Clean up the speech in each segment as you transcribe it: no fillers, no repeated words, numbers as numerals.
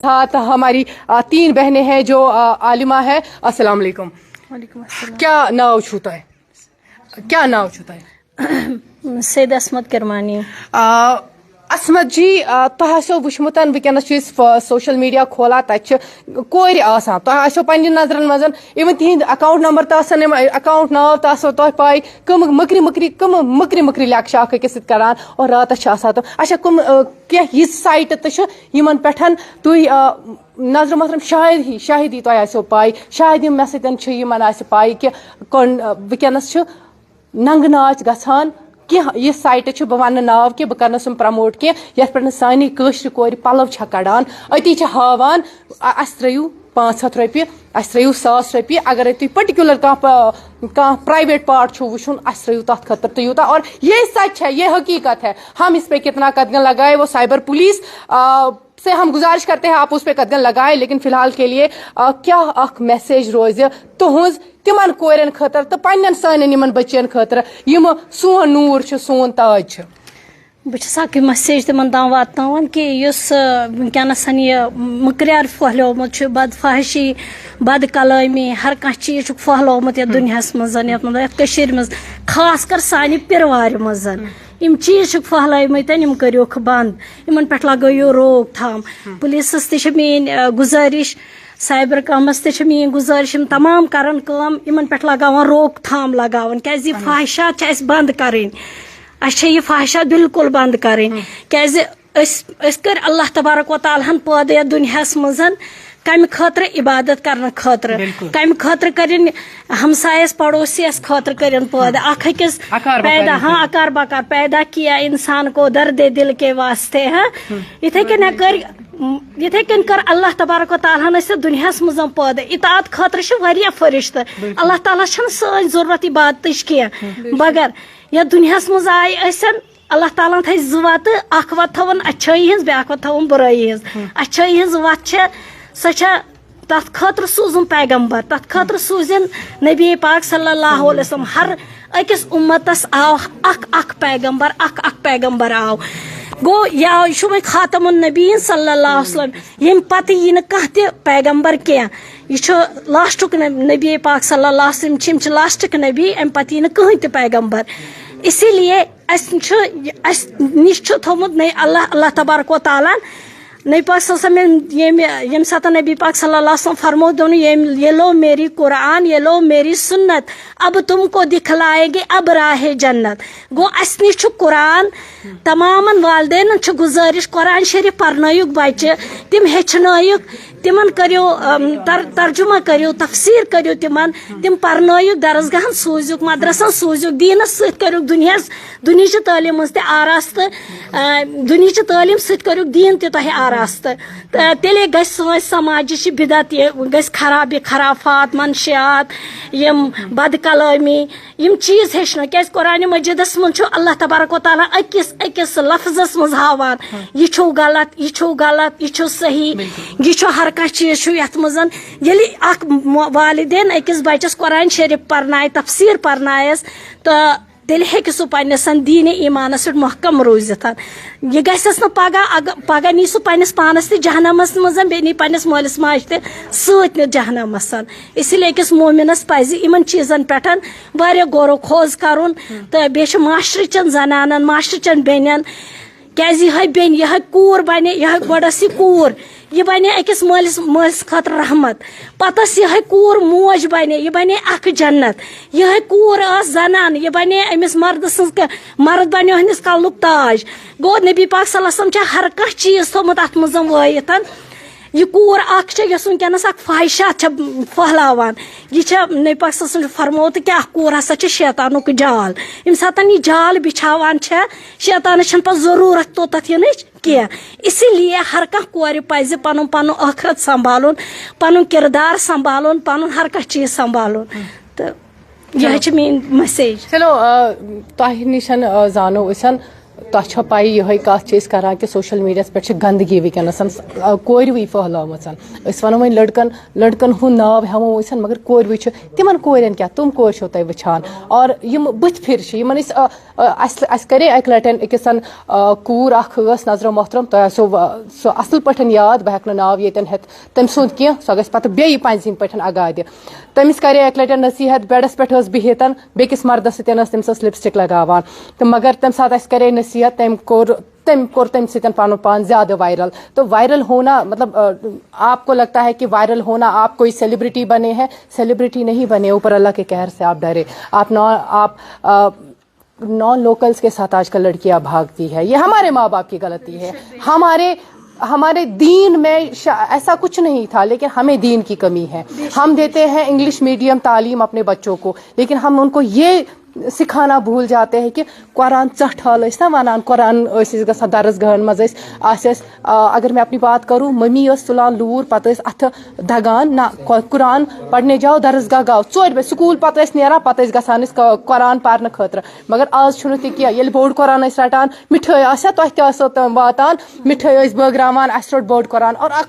ساتھ ہماری 3 بہنیں ہیں جو عالمہ ہے. السلام علیکم. وعلیکم السلام. کیا ناو چھوتا ہے؟ کیا ناو چھوتا ہے؟ سید عصمت کرمانی. عصمت جی تہ آسو وچھمت ونکس سوشل میڈیا کھولان تتہ کور آسان تہ آسو پنہ نظرن مز ایون تہند اکاؤنٹ نمبر تہ اکاؤنٹ ناو تہ آسو تہ پائی کم مکری مکری لیکچہ اکھ أکِس سۭتۍ کران اور راتس آسان تم اچھا کم کی سائٹ تمن پہ تھی نظر مطلب شاہدی تہ آسو پائی شاید مے سن پائی کہ ونکس ننگ ناچ گژھان کی یہ سائٹ بہ ون ناو کہ بہ کرنس پرموٹ کی یت پہ سانی کٲشرِ کورِ پلو چھ کڑان اتی ہاوان اس ترٛٲیِو 500 رۄپیہِ اس ترٛٲیِو 100 رۄپیہِ اگر تُہۍ پٔٹِکیوٗلر کانٛہہ پرائیویٹ پارٹ چھُ وٕچھُن اس ترٛٲیِو تتھ خٲطرٕ تہٕ یوٗتاہ اور یہ سچ ہے یہ حقیقت ہے. ہم اس پہ کتنا قدغن لگائے وہ سائبر پولیس سے ہم گزارش کرتے ہیں آپ اس پہ قدغن لگائے لیکن فی الحال کے لیے کیا اخ میسیج روز تہذ تمن کورین خاطر تو پنن سانن یمن بچین خاطر یم سون نور چھ سون تاج چھ. بہس اک میسیج تمن تام واتناون کہ اس ونکس یہ مکریار پھہلیومت بدفحشی بد کلامی ہر کھانا چیز پھہلومت یتھ دنیاس مز یتھ مز خاص کر سانہ پروار مز یم چیز پھہلمت یم کروک بند ان پہ لگو روک تھام. پولیسس تہ میٲنۍ گزارش سائبر کامس تہ میٲنۍ گزارش تمام کران کٲم یمن پہ لگاوان روک تھام لگاوان کیازِ یہ فحاشات اس بند کریں اچھا یہ فحاشات بالکل بند کریں کیازِ کر اللہ تبارک و تعالیٰ ہن پٲدٕ یتھ دنیاس مز کمہ خاطر عبادت کرنے خاطر کمہ خاطر کرن ہمسایس پڑوسیس خاطر کرن پٲدٕ اکھ أکِس پیدا ہاں اکار بکار پیدا کیا انسان کو درد دل کے واسطے ہاں یتھے کن کر اللہ تبارک و تعالیٰ ہن دنیاس مز پٲدٕ اطاعت خاطر واریاہ فرشتہٕ اللہ تعالیٰ چھنہٕ سٲنۍ ضرورت عبادتٕچ کینٛہہ مگر یتھ دنیاس مز آیہِ أسۍ اللہ تعالیٰ تھایہِ 2 وتہٕ اکھ وت تھاون اچھٲیی ہٕنٛز بیاکھ وت تھاون برٲیی ہٕنٛز. اچھٲیی ہٕنٛز وت چھِ سۄ تتھ خاطر سوٗزُن پیغمبر تتھ خاطر سوٗزِن نبی پاک صلی اللہ علیہ وسلم ہر أکِس اُمتس آو اکھ پیغمبر آو گو یا یہ وۄنۍ خاتم النبیین صلی اللہ علیہ وسلم یم پتہ یی نہٕ کانٛہہ تہِ پیغمبر کینٛہہ یہ چھُ لاسٹُک نبی پاک صلی اللہ علیہ وسلم چھِ لاسٹٕکۍ نبی امہِ پتہٕ یی نہٕ کٕہٕنۍ تہِ پیغمبر اسی لیے اس نش تھومت اللہ تبارک و تعالیٰ نبی پاک صلی اللہ علیہ وسلم یم ساتھ نبی پاک صلی اللہ علیہ وسلم فرمو دونوں یہ لو میری قرآن یہ لو میری سنت اب تم کو دکھلائے گی اب راہ جنت. گو اس نش قرآن تمام والدین گزارش قرآن شریف پرنائک بچہ تم ہیچنائک تمن کریو ترجمہ کریو تفسیر کریو تم پرنائک درسگاہن سوزیک مدرسن سوزیک دینس ست کریو دنیا تعلیم مز تہ آراستہ دنیا تعلیم ست کریو دین تہ تہ آراستہ تیلے گژھِ سٲنۍ سماجٕچ بدعت گژھِ خرافات منشیات یم بد کلامی یم چیز ہیچھنو کیاز قرآن مجیدس من چھُ اللہ تبارک و تعالیٰ أکِس لفظس مز ہاوان یہ چھو غلط یہ چھو صحیح یہ چھو ہر کانٛہہ چیز چھُ یتھ مز ییٚلہِ اکھ والدین أکِس بچس قرآن شریف پرنایہِ تفسیر پرنایس تہٕ تیٚلہِ ہیٚکہِ سُہ پننس دین ایمانس پٮ۪ٹھ محکم روزِتھ. یہ گژھٮ۪س نہٕ پگہ نی سُہ پننس پانس تہِ جہنمس مز بیٚیہِ نی پننس مٲلِس ماجہِ تہِ سۭتۍ نِتھ جہنمس. اسی لیے أکِس مومنس پزِ یِمن چیزن پٮ۪ٹھ واریاہ غور و خوض کرُن تہٕ بیٚیہِ چھِ معاشرٕچن زنانن معاشرٕچن بیٚنٮ۪ن کیازِ یِہے بیٚنہِ یِہے کوٗر بنہِ یِہے گۄڈٕ ٲس یہِ کوٗر یہ بنے أکِس مٲلِس خٲطرٕ رحمت پتہٕ ٲس یِہے کوٗر موج بنے یہ بنے اکھ جنت یِہے کوٗر ٲس زنان یہ بنے أمِس مرد سٕنٛز مرد بنیو ہنس کلُک تاج. گوٚو نبی پاک صلی اللہ علیہ وسلم چھِ ہر کانٛہہ چیز تھومُت اتھ منٛز وٲیِتھ. یہ کوٗر اکھ چھِ یۄس ونکیٚنس اکھ فحاشات چھِ پھہلاوان یہ چھِ نبی پاک صلی اللہ علیہ وسلم فرموت کہ اکھ کوٗر ہسا چھِ شیطانُک جال ییٚمہِ ساتہٕ یہ جال بچھاوان چھِ شیطانس چھنہٕ پتہٕ ضروٗرت توٚتتھ یِنٕچ کینٛہہ. اسی لیے ہر کانٛہہ کورِ پزِ پنُن ٲخرت سنبھالُن پنُن کردار سنبھالُن پنُن ہر کانٛہہ چیز سنبھالُن تہٕ یہ چھِ میٲنۍ میسیج. چلو تۄہہِ نِش زانو أسۍ تۄہہِ پاے یِہے کتھ چھِ أسۍ کران کہ سوشل میڈیاہس پٮ۪ٹھ چھِ گندگی وٕنکیٚنس کوروٕے پھٔہلٲمٕژ أسۍ وَنو وۄنۍ لڑکن ہُنٛد ناو ہٮ۪مو أسۍ مگر کوروٕے چھِ تِمن کورٮ۪ن کیٛاہ تِم کورِ چھو تُہۍ وٕچھان اور یِم بٕتھِ پھِرِ چھِ یِمن أسۍ اَسہِ کرے اَکہِ لٹہِ أکِس کوٗر اکھ ٲس نظرو محترم تۄہہِ آسیو سُہ اصل پٲٹھۍ یاد بہٕ ہٮ۪کہٕ نہٕ ناو ییٚتٮ۪ن ہٮ۪تھ تٔمۍ سُنٛد کینٛہہ سۄ گژھِ پتہٕ بیٚیہِ پنٛزِ پٲٹھۍ اگادِ تٔمِس کرے اَکہِ لٹہِ نصیحت بیڈس پٮ۪ٹھ ٲس بِہِتھ بیٚکِس مردس سۭتۍ ٲس تٔمِس ٲس لپسٹک لگاوان تہٕ مگر تمہِ ساتہٕ اَسہِ کرے نصیحت تٔمۍ کوٚر تمہِ سۭتۍ پنُن پان زیادہ وائرل تو وائرل ہونا مطلب آپ کو لگتا ہے کہ وائرل ہونا آپ کوئی سیلیبریٹی بنے ہیں سیلیبریٹی نہیں بنے اوپر اللہ کے قہر سے آپ ڈرے آپ نان لوکلس کے ساتھ آج کل لڑکیاں بھاگتی ہے یہ ہمارے ماں باپ کی غلطی ہے ہمارے دین میں ایسا کچھ نہیں تھا لیکن ہمیں دین کی کمی ہے ہم دیتے ہیں انگلش میڈیم تعلیم اپنے بچوں کو لیکن ہم ان کو یہ سکھانا بھول جاتے ہیں کہ قرآن ژٹھ حال نا ونان قرآن گژھان درس گاہن مز اگر میں اپنی بات کروں ممی تلان لور پتہ اتھ دگان نہ قرآن پڑھنے جاؤ درس گاہ گاؤ 4 بجے سکول پتہ نیران پتہ گژھان قرآن پرنے خاطر مگر آز چھُنہٕ تہِ کینٛہہ ییٚلہِ بوٚڑ قرآن رٹان مٹھٲے آسیا تۄہہِ تہِ آسو واتان مٹھٲے بٲگراوان اسہِ روٚٹ بوٚڑ قرآن اور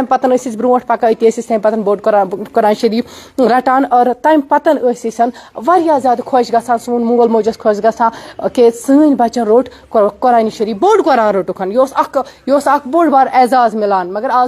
تمہِ پتن ٲسۍ أسۍ برونٛٹھ پکان أتی ٲسۍ أسۍ تمہِ پتن بوٚڑ قرآن شریٖف رٹان اور تمہِ پتن ٲسۍ أسۍ واریاہ زیادٕ خۄش گژھان سون مول موج اوس خۄش گژھان کہ سٲنۍ بچن روٚٹ قرآن شریٖف بوٚڑ قرآن روٚٹُکھ یہِ اوس اکھ بوٚڑ بار اعزاز مِلان مگر آز